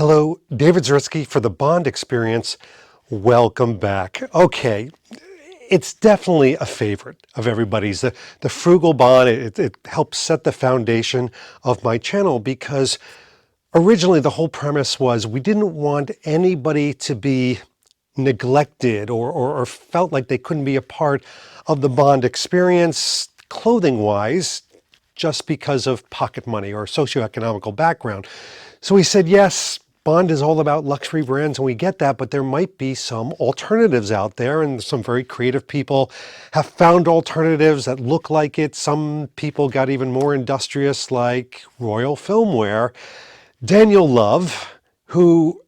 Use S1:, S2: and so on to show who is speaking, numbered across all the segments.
S1: Hello, David Zaritsky for the Bond Experience. Welcome back. Okay, it's definitely a favorite of everybody's. The Frugal Bond, it helps set the foundation of my channel because originally the whole premise was we didn't want anybody to be neglected or felt like they couldn't be a part of the Bond experience clothing-wise just because of pocket money or socioeconomical background. So we said, yes, Bond is all about luxury brands and we get that, but there might be some alternatives out there, and some very creative people have found alternatives that look like it. Some people got even more industrious, like Royal Filmwear. Daniel Love, who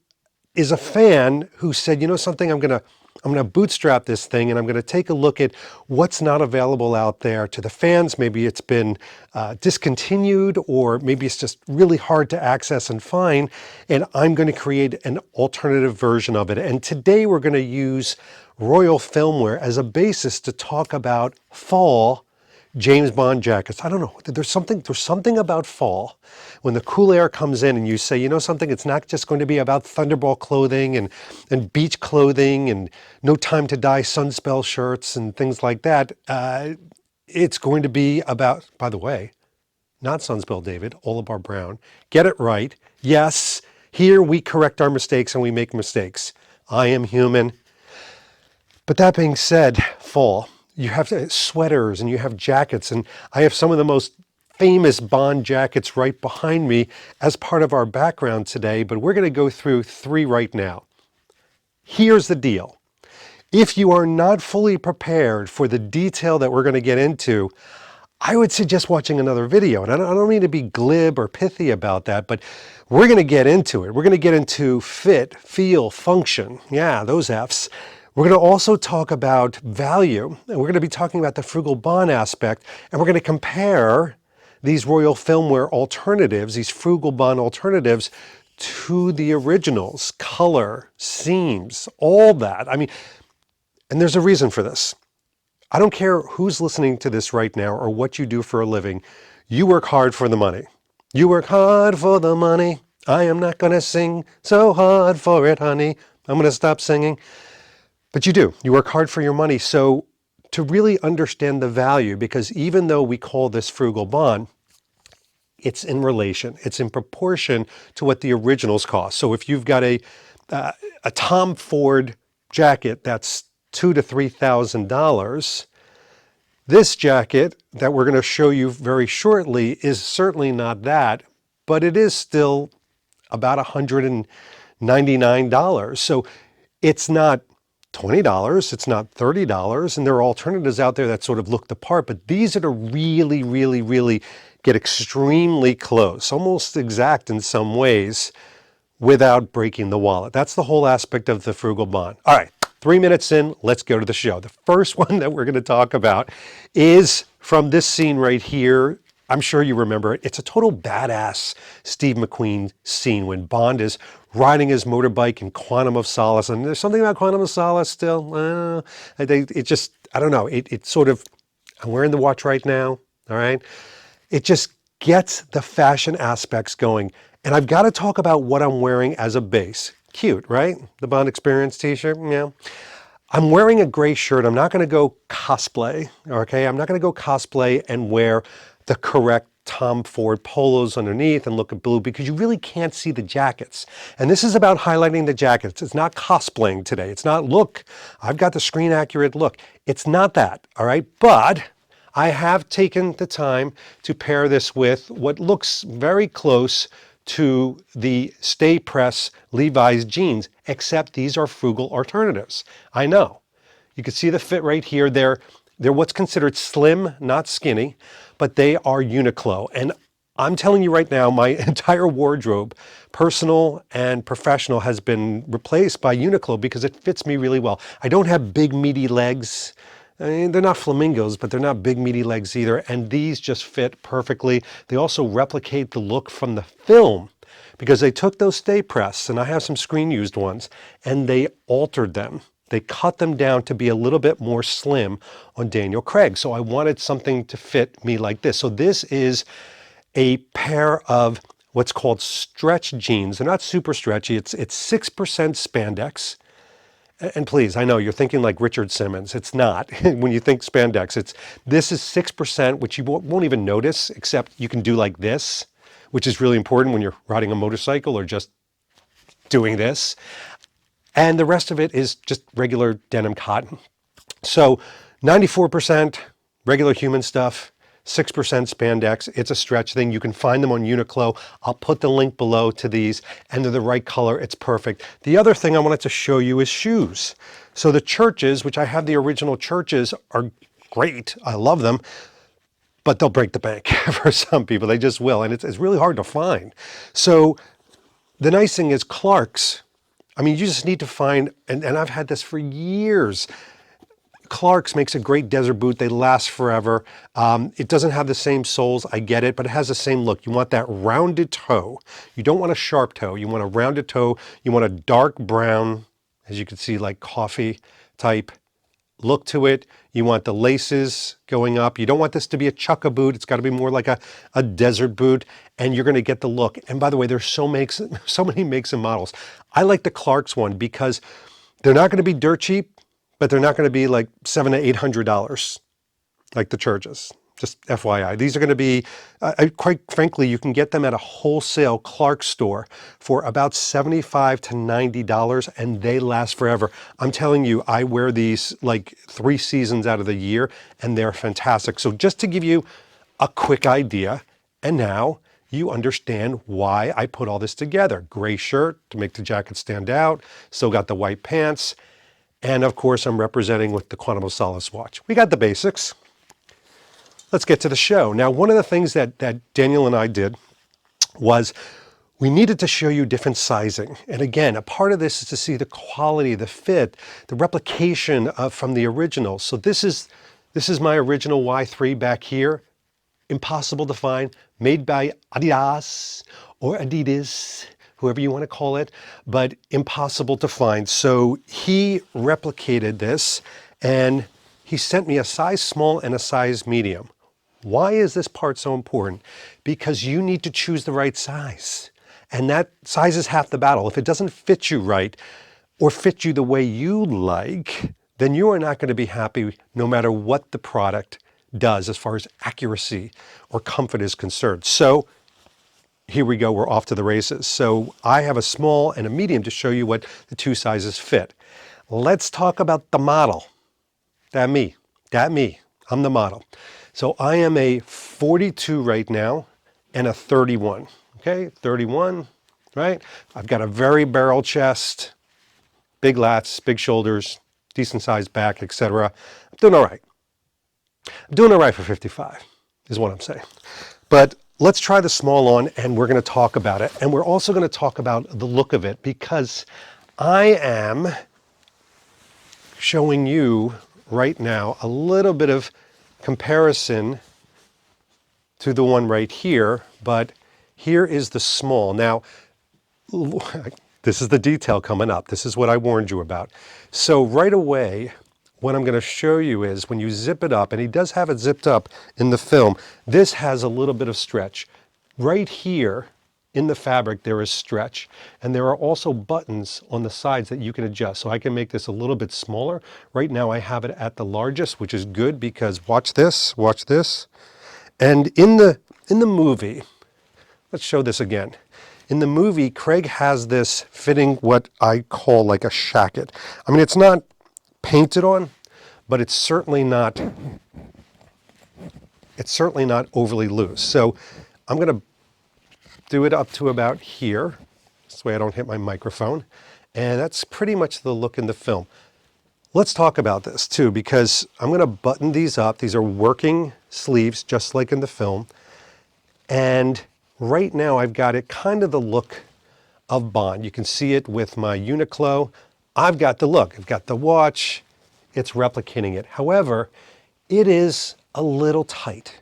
S1: is a fan, who said, you know something, I'm gonna bootstrap this thing and I'm gonna take a look at what's not available out there to the fans. Maybe it's been discontinued, or maybe it's just really hard to access and find, and I'm gonna create an alternative version of it. And today we're gonna use Royal Filmwear as a basis to talk about fall James Bond jackets. I don't know, there's something about fall when the cool air comes in and you say, you know something, it's not just going to be about Thunderball clothing and beach clothing and No Time to Die sunspell shirts and things like that. It's going to be about, by the way, not Sunspell David, Oliver Brown. Get it right. Yes, here we correct our mistakes and we make mistakes. I am human. But that being said, fall. You have sweaters and you have jackets, and I have some of the most famous Bond jackets right behind me as part of our background today, but we're going to go through three right now. Here's the deal. If you are not fully prepared for the detail that we're going to get into, I would suggest watching another video. And I don't mean to be glib or pithy about that, but we're going to get into it. We're going to get into fit, feel, function. Yeah, those F's. We're going to also talk about value, and we're going to be talking about the Frugal Bond aspect, and we're going to compare these Royal Filmwear alternatives, these Frugal Bond alternatives, to the originals, color, seams, all that. I mean, and there's a reason for this. I don't care who's listening to this right now or what you do for a living. You work hard for the money. You work hard for the money. I am not going to sing so hard for it, honey. I'm going to stop singing. But you do. You work hard for your money. So to really understand the value, because even though we call this Frugal Bond, it's in relation. It's in proportion to what the originals cost. So if you've got a Tom Ford jacket that's $2,000 to $3,000, this jacket that we're going to show you very shortly is certainly not that, but it is still about $199. So it's not $20, it's not $30, and there are alternatives out there that sort of look the part, but these are to really, really, really get extremely close, almost exact in some ways, without breaking the wallet. That's the whole aspect of the Frugal Bond. All right, 3 minutes in, let's go to the show. The first one that we're going to talk about is from this scene right here. I'm sure you remember it. It's a total badass Steve McQueen scene when Bond is riding his motorbike in Quantum of Solace. And there's something about Quantum of Solace still. It just, I don't know. It sort of, I'm wearing the watch right now. All right. It just gets the fashion aspects going. And I've got to talk about what I'm wearing as a base. Cute, right? The Bond Experience t-shirt. Yeah. I'm wearing a gray shirt. I'm not going to go cosplay. Okay. I'm not going to go cosplay and wear the correct Tom Ford polos underneath and look at blue, because you really can't see the jackets. And this is about highlighting the jackets. It's not cosplaying today. It's not, look, I've got the screen accurate look. It's not that, all right? But I have taken the time to pair this with what looks very close to the Stay Press Levi's jeans, except these are frugal alternatives. I know. You can see the fit right here. They're what's considered slim, not skinny, but they are Uniqlo. And I'm telling you right now, my entire wardrobe, personal and professional, has been replaced by Uniqlo because it fits me really well. I don't have big, meaty legs. I mean, they're not flamingos, but they're not big, meaty legs either. And these just fit perfectly. They also replicate the look from the film because they took those Stay Press, and I have some screen used ones, and they altered them. They cut them down to be a little bit more slim on Daniel Craig. So I wanted something to fit me like this. So this is a pair of what's called stretch jeans. They're not super stretchy. It's 6% spandex. And please, I know you're thinking like Richard Simmons. It's not. When you think spandex, this is 6%, which you won't even notice, except you can do like this, which is really important when you're riding a motorcycle or just doing this. And the rest of it is just regular denim cotton. So 94% regular human stuff, 6% spandex. It's a stretch thing. You can find them on Uniqlo. I'll put the link below to these, and they're the right color. It's perfect. The other thing I wanted to show you is shoes. So the Churches, which I have the original Churches, are great. I love them, but they'll break the bank for some people. They just will, and it's really hard to find. So the nice thing is Clark's. I mean, you just need to find, and I've had this for years. Clark's makes a great desert boot. They last forever. It doesn't have the same soles, I get it, but it has the same look. You want that rounded toe. You don't want a sharp toe. You want a rounded toe. You want a dark brown, as you can see, like coffee type look to it. You want the laces going up. You don't want this to be a chukka boot. It's got to be more like a desert boot, and you're going to get the look. And by the way, there's so many makes and models. I like the Clark's one because they're not going to be dirt cheap, but they're not going to be like $700 to $800 like the Churches. Just FYI. These are going to be, quite frankly, you can get them at a wholesale Clark's store for about $75 to $90, and they last forever. I'm telling you, I wear these like 3 seasons out of the year, and they're fantastic. So just to give you a quick idea, and now you understand why I put all this together. Gray shirt to make the jacket stand out, still got the white pants, and of course I'm representing with the Quantum of Solace watch. We got the basics. Let's get to the show. Now, one of the things that Daniel and I did was we needed to show you different sizing. And again, a part of this is to see the quality, the fit, the replication from the original. So this is my original Y3 back here. Impossible to find, made by Adidas or Adidas, whoever you want to call it, but impossible to find. So he replicated this and he sent me a size small and a size medium. Why is this part so important? Because you need to choose the right size. And that size is half the battle. If it doesn't fit you right or fit you the way you like, then you are not going to be happy no matter what the product does as far as accuracy or comfort is concerned. So here we go, we're off to the races. So I have a small and a medium to show you what the 2 sizes fit. Let's talk about the model. That me, I'm the model. So I am a 42 right now and a 31, okay? 31, right? I've got a very barrel chest, big lats, big shoulders, decent sized back, etc. I'm doing all right. I'm doing all right for 55 is what I'm saying. But let's try the small on and we're going to talk about it. And we're also going to talk about the look of it because I am showing you right now a little bit of comparison to the one right here, but here is the small. Now, this is the detail coming up. This is what I warned you about. So right away, what I'm going to show you is when you zip it up, and he does have it zipped up in the film, this has a little bit of stretch. Right here in the fabric, there is stretch, and there are also buttons on the sides that you can adjust. So I can make this a little bit smaller. Right now I have it at the largest, which is good because watch this. And in the movie, let's show this again. In the movie, Craig has this fitting what I call like a shacket. I mean, it's not painted on, but it's certainly not overly loose. So I'm going to do it up to about here. This way I don't hit my microphone. And that's pretty much the look in the film. Let's talk about this too, because I'm going to button these up. These are working sleeves, just like in the film. And right now I've got it kind of the look of Bond. You can see it with my Uniqlo. I've got the look. I've got the watch. It's replicating it. However, it is a little tight.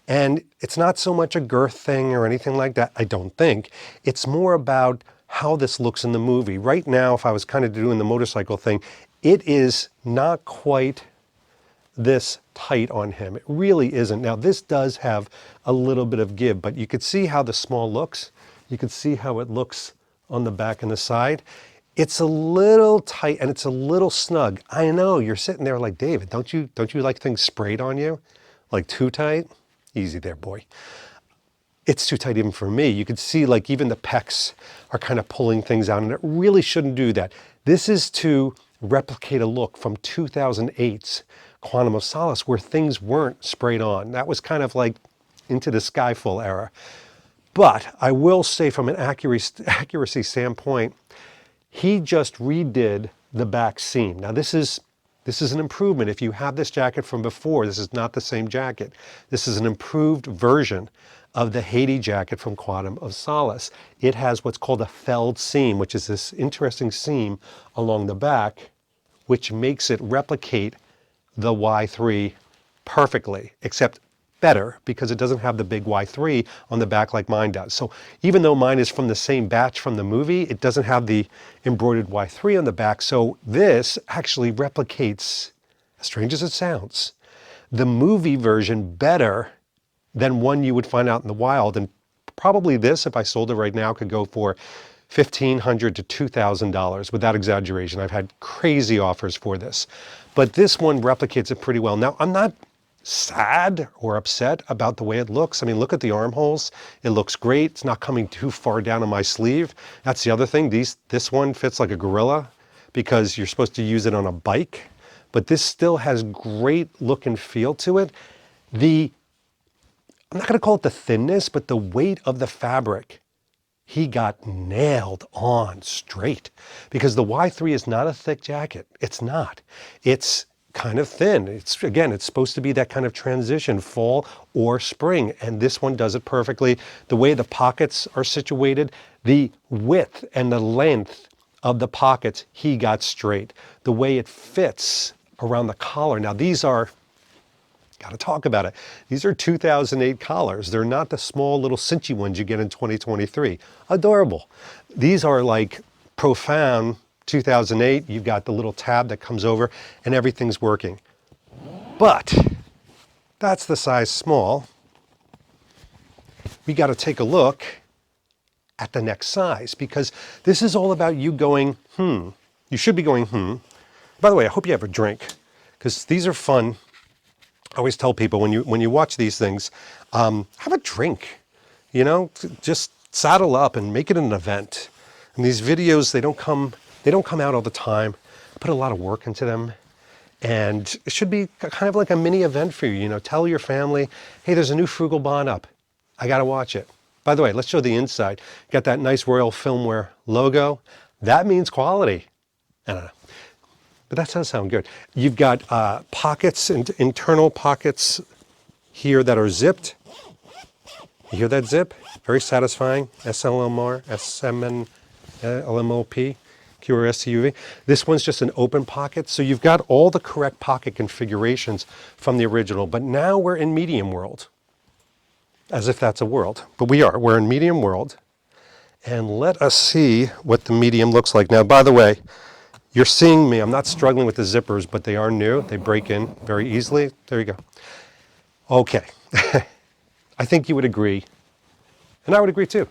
S1: And it's not so much a girth thing or anything like that, I don't think. It's more about how this looks in the movie. Right now, if I was kind of doing the motorcycle thing, it is not quite this tight on him. It really isn't. Now, this does have a little bit of give, but you could see how the small looks. You can see how it looks on the back and the side. It's a little tight and it's a little snug. I know, you're sitting there like, David, don't you like things sprayed on you? Like too tight? Easy there, boy. It's too tight even for me. You can see like even the pecs are kind of pulling things out, and it really shouldn't do that. This is to replicate a look from 2008's Quantum of Solace where things weren't sprayed on. That was kind of like into the Skyfall era. But I will say from an accuracy standpoint, he just redid the back seam. Now this is an improvement. If you have this jacket from before, this is not the same jacket. This is an improved version of the Haiti jacket from Quantum of Solace. It has what's called a felled seam, which is this interesting seam along the back, which makes it replicate the Y3 perfectly, except better because it doesn't have the big Y3 on the back like mine does. So even though mine is from the same batch from the movie, it doesn't have the embroidered Y3 on the back. So this actually replicates, as strange as it sounds, the movie version better than one you would find out in the wild. And probably this, if I sold it right now, could go for $1,500 to $2,000 without exaggeration. I've had crazy offers for this. But this one replicates it pretty well. Now, I'm not sad or upset about the way it looks. I mean, look at the armholes. It looks great. It's not coming too far down on my sleeve. That's the other thing. This one fits like a gorilla because you're supposed to use it on a bike. But this still has great look and feel to it. I'm not going to call it the thinness, but the weight of the fabric, he got nailed on straight. Because the Y3 is not a thick jacket. It's not. It's kind of thin. It's supposed to be that kind of transition, fall or spring, and this one does it perfectly. The way the pockets are situated, the width and the length of the pockets, he got straight. The way it fits around the collar. Now these are, got to talk about it. These are 2008 collars. They're not the small little cinchy ones you get in 2023. Adorable. These are like profound 2008. You've got the little tab that comes over and everything's working. But that's the size small. We got to take a look at the next size because this is all about you going, You should be going, By the way, I hope you have a drink because these are fun. I always tell people when you watch these things, have a drink, just saddle up and make it an event. And these videos, they don't come out all the time. I put a lot of work into them. And it should be kind of like a mini event for you, tell your family, hey, there's a new Frugal Bond up. I got to watch it. By the way, let's show the inside. Got that nice Royal Filmware logo. That means quality. I don't know. But that does sound good. You've got pockets, internal pockets here that are zipped. You hear that zip? Very satisfying. SLMR, SMN, LMOP, QRSTUV. This one's just an open pocket. So you've got all the correct pocket configurations from the original. But now we're in medium world. As if that's a world. But we are. We're in medium world. And let us see what the medium looks like. Now, by the way, you're seeing me. I'm not struggling with the zippers, but they are new. They break in very easily. There you go. Okay. I think you would agree, and I would agree too.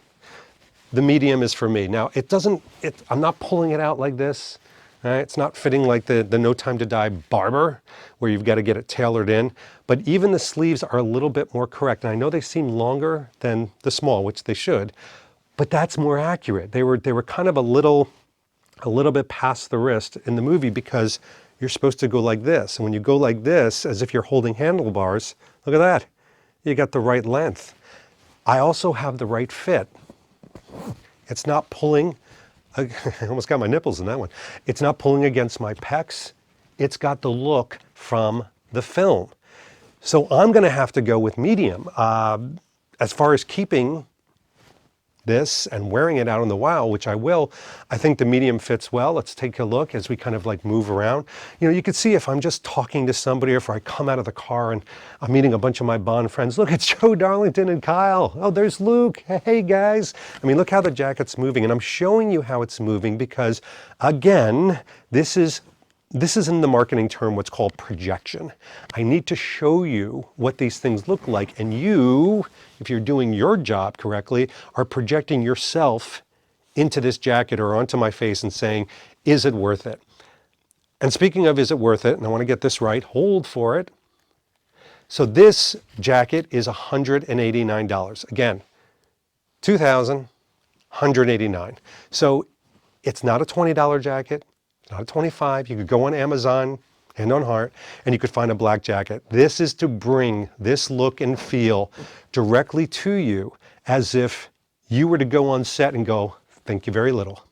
S1: The medium is for me. Now, I'm not pulling it out like this. Right? It's not fitting like the No Time to Die barber, where you've got to get it tailored in. But even the sleeves are a little bit more correct. And I know they seem longer than the small, which they should, but that's more accurate. They were kind of a little bit past the wrist in the movie because you're supposed to go like this. And when you go like this, as if you're holding handlebars, look at that. You got the right length. I also have the right fit. It's not pulling, I almost got my nipples in that one. It's not pulling against my pecs. It's got the look from the film. So I'm going to have to go with medium. As far as keeping this and wearing it out in the wild, which I will, I think the medium fits well. Let's take a look as we kind of like move around. You can see if I'm just talking to somebody or if I come out of the car and I'm meeting a bunch of my Bond friends. Look, it's Joe Darlington and Kyle. Oh, there's Luke. Hey, guys. I mean, look how the jacket's moving. And I'm showing you how it's moving because, again, this is this is in the marketing term what's called projection. I need to show you what these things look like, and you, if you're doing your job correctly, are projecting yourself into this jacket or onto my face and saying, is it worth it? And speaking of is it worth it, and I want to get this right, hold for it. So this jacket is $189. Again, $2,189. So it's not a $20 jacket, it's not a $25. You could go on Amazon, hand on heart, and you could find a black jacket. This is to bring this look and feel directly to you as if you were to go on set and go, thank you very little.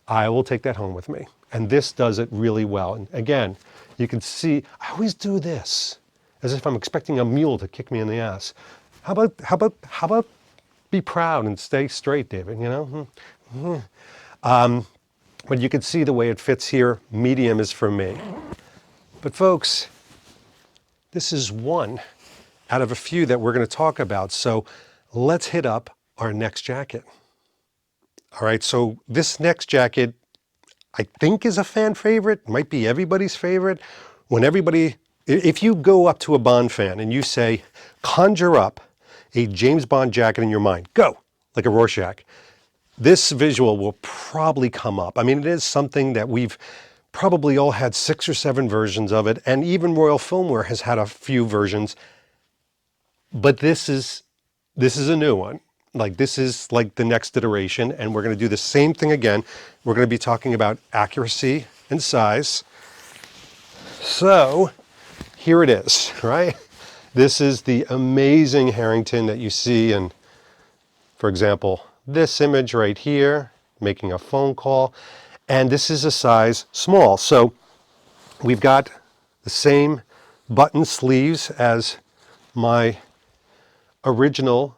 S1: I will take that home with me. And this does it really well. And again, you can see, I always do this as if I'm expecting a mule to kick me in the ass. How about be proud and stay straight, David, you know? But you can see the way it fits here. Medium is for me. But folks, this is one out of a few that we're going to talk about. So let's hit up our next jacket. All right, so this next jacket, I think is a fan favorite, might be everybody's favorite. If you go up to a Bond fan and you say, conjure up a James Bond jacket in your mind, go, like a Rorschach, this visual will probably come up. I mean, it is something that we've probably all had 6 or 7 versions of it, and even Royal Filmware has had a few versions. But this is a new one. Like, this is like the next iteration, and we're going to do the same thing again. We're going to be talking about accuracy and size. So here it is, right? This is the amazing Harrington that you see in, for example, this image right here, making a phone call. And this is a size small. So we've got the same button sleeves as my original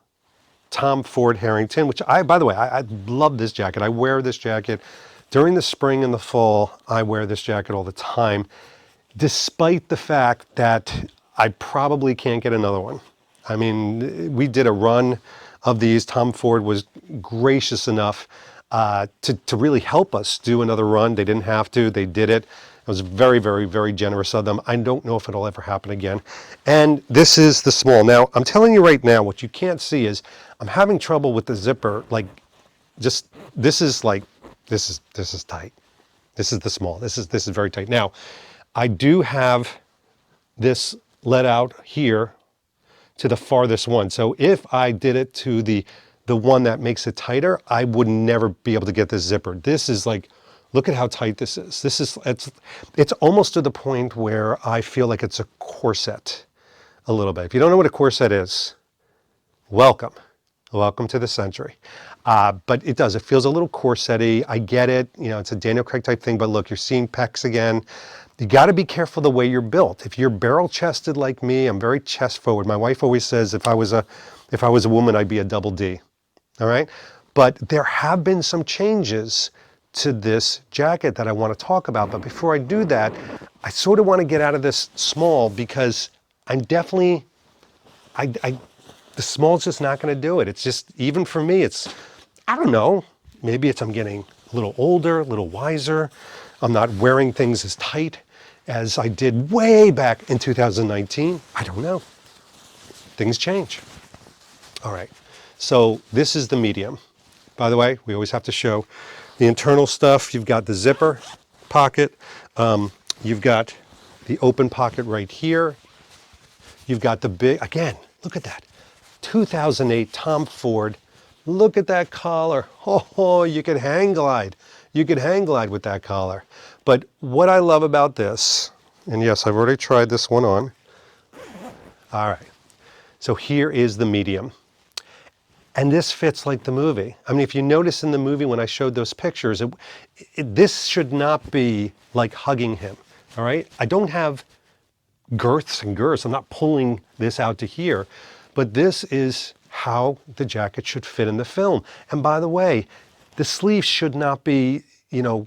S1: Tom Ford Harrington, which by the way, I love this jacket. I wear this jacket during the spring and the fall. I wear this jacket all the time, despite the fact that I probably can't get another one. I mean, we did a run of these. Tom Ford was gracious enough to really help us do another run. They didn't have to, they did it. It was very, very, very generous of them. I don't know if it'll ever happen again. And this is the small. Now, I'm telling you right now, what you can't see is I'm having trouble with the zipper. Like, just, this is tight. This is the small. This is very tight. Now, I do have this let out here to the farthest one. So if I did it to the one that makes it tighter, I would never be able to get this zipper. This is like, look at how tight this is. It's almost to the point where I feel like it's a corset a little bit. If you don't know what a corset is, welcome to the century. But it feels a little corset-y. I get it, you know, it's a Daniel Craig type thing, but look, you're seeing pecs again. You got to be careful the way you're built. If you're barrel-chested like me, I'm very chest-forward. My wife always says if I was a woman, I'd be a double D. All right? But there have been some changes to this jacket that I want to talk about. But before I do that, I sort of want to get out of this small because I'm definitely, the small's just not going to do it. It's just, even for me, it's, I don't know, maybe it's I'm getting a little older, a little wiser. I'm not wearing things as tight as I did way back in 2019. I don't know. Things change. All right. So this is the medium. By the way, we always have to show the internal stuff. You've got the zipper pocket. You've got the open pocket right here. You've got the big, again, look at that. 2008 Tom Ford. Look at that collar. Oh, you could hang glide. You could hang glide with that collar. But what I love about this, and yes, I've already tried this one on. All right. So here is the medium. And this fits like the movie. I mean, if you notice in the movie when I showed those pictures, this should not be like hugging him, all right? I don't have girths and girths. I'm not pulling this out to here. But this is how the jacket should fit in the film. And by the way, the sleeves should not be, you know,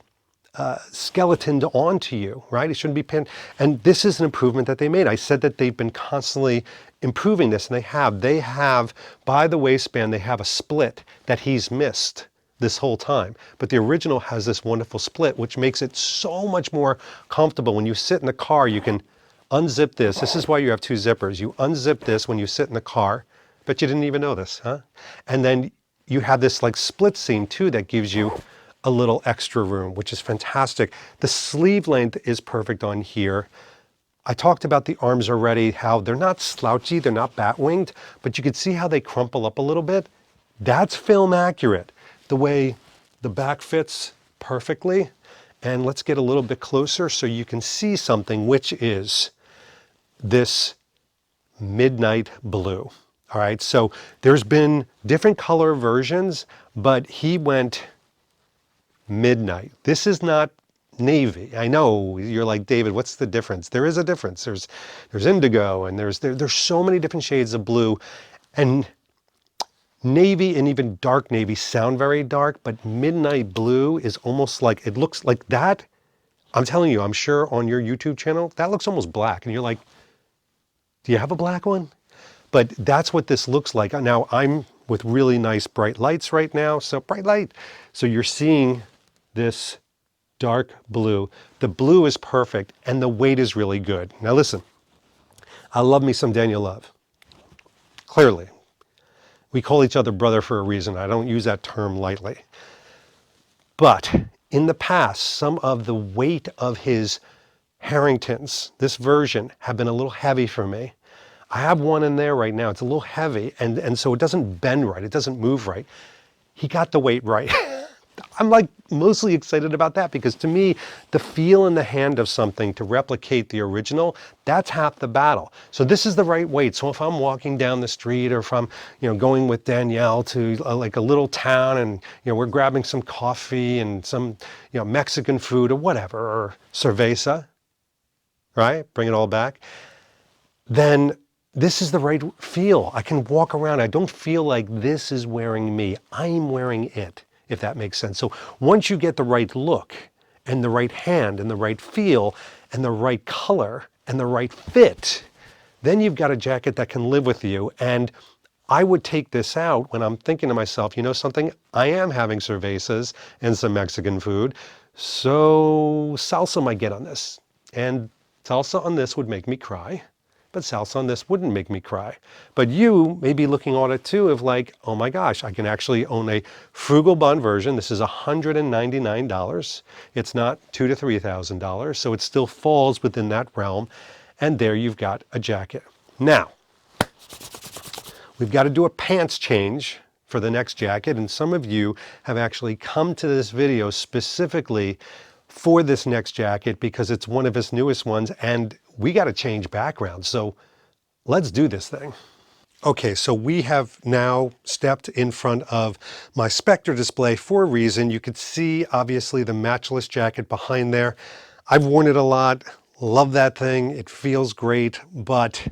S1: skeletoned onto you, right? It shouldn't be pinned. And this is an improvement that they made. I said that they've been constantly improving this, and they have. They have, by the waistband, they have a split that he's missed, this whole time. But the original has this wonderful split, which makes it so much more comfortable. When you sit in the car, you can unzip this. This is why you have two zippers. You unzip this when you sit in the car. Bet you didn't even know this, huh? And then you have this like split seam too that gives you a little extra room, which is fantastic. The sleeve length is perfect on here. I talked about the arms already, how they're not slouchy, they're not bat-winged, but you can see how they crumple up a little bit. That's film accurate, the way the back fits perfectly. And let's get a little bit closer so you can see something, which is this midnight blue. All right, so there's been different color versions, but he went midnight. This is not navy. I know you're like, David, what's the difference? There is a difference. There's indigo, and there's so many different shades of blue, and navy and even dark navy sound very dark, but midnight blue is almost like, it looks like that. I'm telling you, I'm sure on your YouTube channel, that looks almost black, and you're like, do you have a black one? But that's what this looks like. Now I'm with really nice bright lights right now, so bright light. So you're seeing this dark blue. The blue is perfect and the weight is really good. Now listen, I love me some Daniel Love. Clearly. We call each other brother for a reason. I don't use that term lightly. But in the past, some of the weight of his Harringtons, this version, have been a little heavy for me. I have one in there right now. It's a little heavy, and so it doesn't bend right. It doesn't move right. He got the weight right. I'm like mostly excited about that because to me, the feel in the hand of something to replicate the original, that's half the battle. So this is the right weight. So if I'm walking down the street or if I'm, going with Danielle to like a little town and, we're grabbing some coffee and some, Mexican food or whatever, or cerveza, right? Bring it all back. Then this is the right feel. I can walk around. I don't feel like this is wearing me. I'm wearing it, if that makes sense. So once you get the right look and the right hand and the right feel and the right color and the right fit, then you've got a jacket that can live with you. And I would take this out when I'm thinking to myself, something, I am having cervezas and some Mexican food, so salsa might get on this. And salsa on this would make me cry. But salsa on this wouldn't make me cry. But you may be looking on it too of like, oh my gosh, I can actually own a Frugal Bond version. This is $199. It's not $2,000 to $3,000, so it still falls within that realm. And there you've got a jacket. Now, we've got to do a pants change for the next jacket, and some of you have actually come to this video specifically for this next jacket because it's one of his newest ones, and we got to change background. So let's do this thing. Okay, so we have now stepped in front of my Spectre display for a reason. You could see obviously the matchless jacket behind there. I've worn it a lot, love that thing. It feels great, but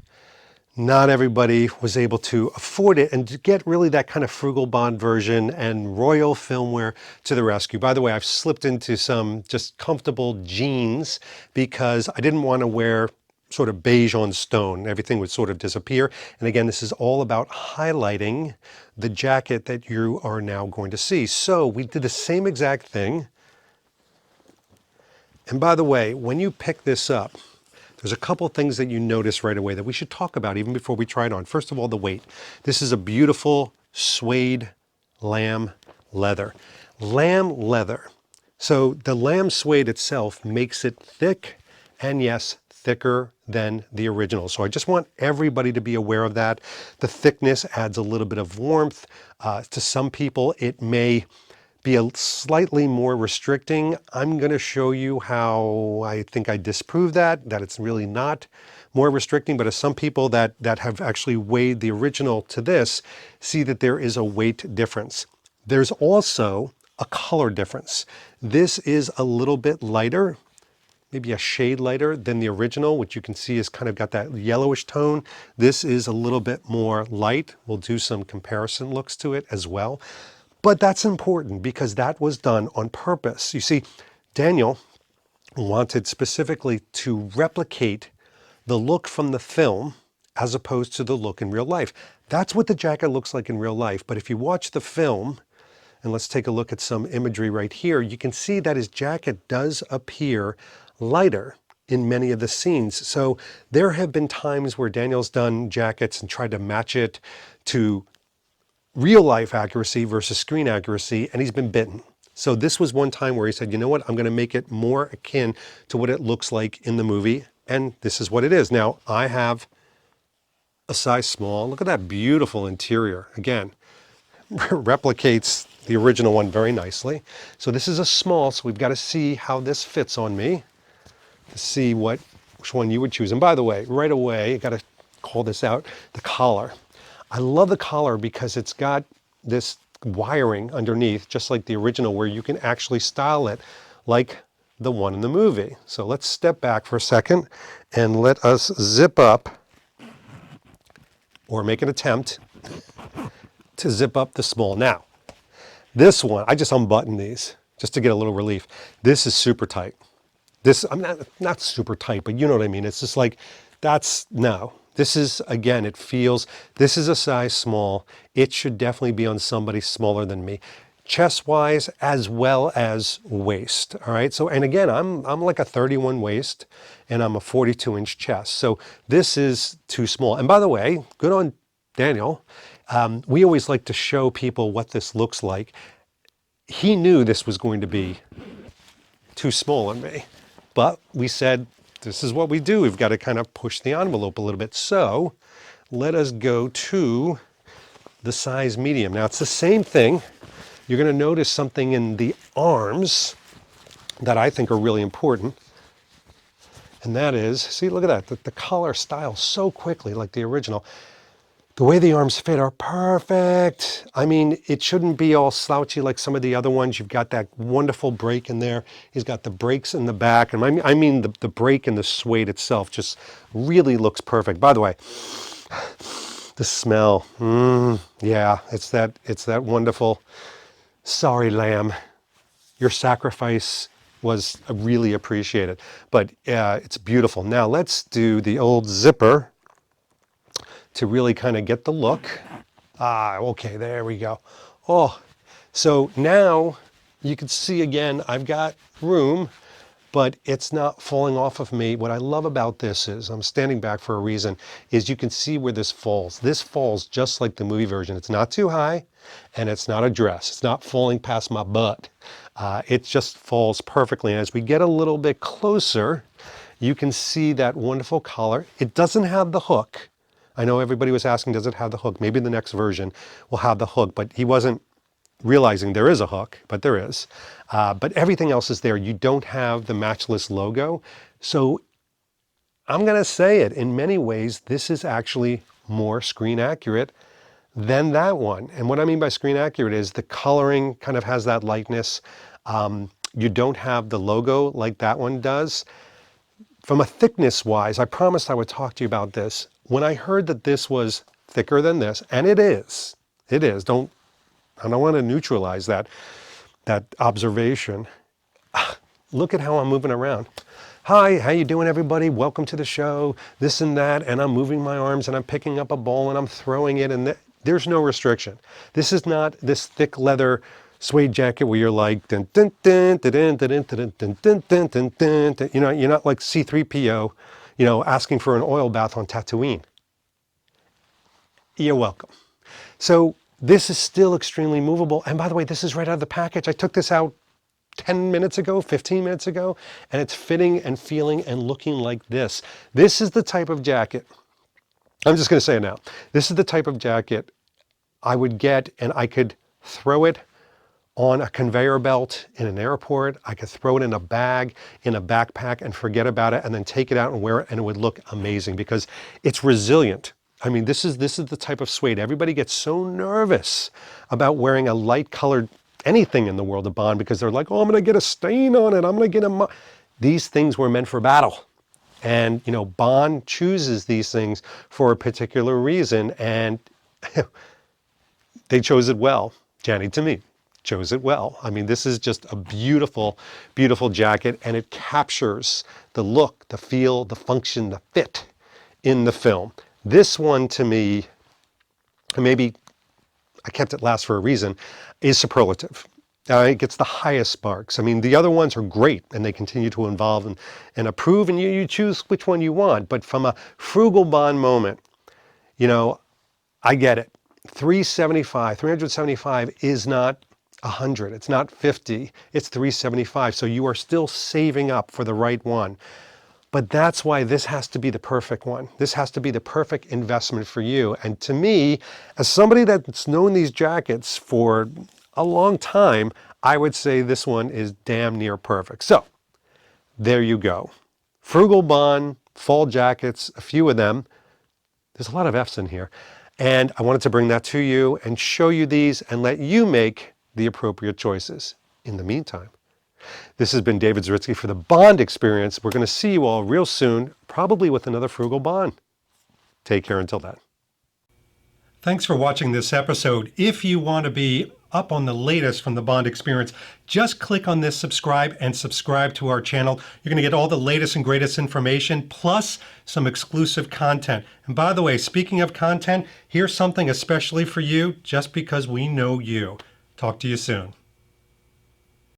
S1: not everybody was able to afford it and to get really that kind of Frugal Bond version and Royal Filmwear to the rescue. By the way, I've slipped into some just comfortable jeans because I didn't want to wear sort of beige on stone. Everything would sort of disappear. And again, this is all about highlighting the jacket that you are now going to see. So we did the same exact thing. And by the way, when you pick this up, there's a couple things that you notice right away that we should talk about even before we try it on. First of all, the weight. This is a beautiful suede lamb leather. Lamb leather. So the lamb suede itself makes it thick, and yes, thicker than the original. So I just want everybody to be aware of that. The thickness adds a little bit of warmth. To some people, it may be a slightly more restricting. I'm going to show you how I think I disprove that it's really not more restricting, but as some people that have actually weighed the original to this see that there is a weight difference. There's also a color difference. This is a little bit lighter, maybe a shade lighter than the original, which you can see has kind of got that yellowish tone. This is a little bit more light. We'll do some comparison looks to it as well. But that's important because that was done on purpose. You see, Daniel wanted specifically to replicate the look from the film as opposed to the look in real life. That's what the jacket looks like in real life. But if you watch the film, and let's take a look at some imagery right here, you can see that his jacket does appear lighter in many of the scenes. So there have been times where Daniel's done jackets and tried to match it to real life accuracy versus screen accuracy, and he's been bitten. So this was one time where he said, you know what, I'm going to make it more akin to what it looks like in the movie, and this is what it is. Now, I have a size small. Look at that beautiful interior. Again, replicates the original one very nicely. So this is a small, so we've got to see how this fits on me to see which one you would choose. And by the way, right away, I got to call this out, the collar. I love the collar because it's got this wiring underneath, just like the original, where you can actually style it like the one in the movie. So let's step back for a second and let us zip up, or make an attempt to zip up the small. Now, this one, I just unbuttoned these just to get a little relief. This is super tight. This, I'm not super tight, but you know what I mean. It's just like, no. This is, again, it feels, this is a size small. It should definitely be on somebody smaller than me, chest-wise as well as waist, all right? So, and again, I'm like a 31 waist, and I'm a 42-inch chest. So this is too small. And by the way, good on Daniel. We always like to show people what this looks like. He knew this was going to be too small on me, but we said, this is what we do. We've got to kind of push the envelope a little bit. So let us go to the size medium. Now it's the same thing. You're going to notice something in the arms that I think are really important. And that is, see, look at that, the collar styles so quickly like the original. The way the arms fit are perfect. I mean, it shouldn't be all slouchy like some of the other ones. You've got that wonderful break in there. He's got the breaks in the back. And I mean the break in the suede itself just really looks perfect. By the way, the smell, yeah, it's that wonderful, sorry lamb, your sacrifice was really appreciated. But it's beautiful. Now let's do the old zipper to really kind of get the look. Okay, there we go. Oh, so now you can see again, I've got room, but it's not falling off of me. What I love about this is, I'm standing back for a reason, is you can see where this falls. This falls just like the movie version. It's not too high, and it's not a dress. It's not falling past my butt. It just falls perfectly. And as we get a little bit closer, you can see that wonderful collar. It doesn't have the hook. I know everybody was asking, does it have the hook? Maybe the next version will have the hook, but he wasn't realizing there is a hook, but there is. But everything else is there. You don't have the matchless logo. So I'm going to say it, in many ways, this is actually more screen accurate than that one. And what I mean by screen accurate is the coloring kind of has that lightness. You don't have the logo like that one does. From a thickness wise, I promised I would talk to you about this. When I heard that this was thicker than this, and it is, I don't want to neutralize that observation. Look at how I'm moving around. Hi, how you doing everybody? Welcome to the show, this and that, and I'm moving my arms and I'm picking up a ball and I'm throwing it, and there's no restriction. This is not this thick leather suede jacket where you're like, dun, dun, dun, dun, dun, dun, dun, dun, dun, dun, dun, dun, dun. You know, you're not like C-3PO, you know, asking for an oil bath on Tatooine. You're welcome. So this is still extremely movable. And by the way, this is right out of the package. I took this out 10 minutes ago, 15 minutes ago, and it's fitting and feeling and looking like this. This is the type of jacket, I'm just going to say it now. This is the type of jacket I would get, and I could throw it on a conveyor belt in an airport. I could throw it in a bag, in a backpack, and forget about it, and then take it out and wear it, and it would look amazing because it's resilient. I mean, this is the type of suede. Everybody gets so nervous about wearing a light colored anything in the world of Bond because they're like, oh, I'm going to get a stain on it. I'm going to get These things were meant for battle. And, you know, Bond chooses these things for a particular reason, and they chose it well. Janny, to me, chose it well. I mean, this is just a beautiful, beautiful jacket, and it captures the look, the feel, the function, the fit in the film. This one, to me, maybe I kept it last for a reason, is superlative. It gets the highest marks. I mean, the other ones are great, and they continue to evolve and improve, and you choose which one you want. But from a Frugal Bond moment, you know, I get it. 375 is not 100. It's not 50. It's 375. So you are still saving up for the right one. But that's why this has to be the perfect one. This has to be the perfect investment for you. And to me, as somebody that's known these jackets for a long time, I would say this one is damn near perfect. So there you go. Frugal Bond, fall jackets, a few of them. There's a lot of F's in here. And I wanted to bring that to you and show you these and let you make the appropriate choices. In the meantime, this has been David Zaritsky for the Bond Experience. We're going to see you all real soon, probably with another Frugal Bond. Take care until then. Thanks for watching this episode. If you want to be up on the latest from the Bond Experience, just click on this subscribe and subscribe to our channel. You're going to get all the latest and greatest information, plus some exclusive content. And by the way, speaking of content, here's something especially for you, just because we know you. Talk to you soon.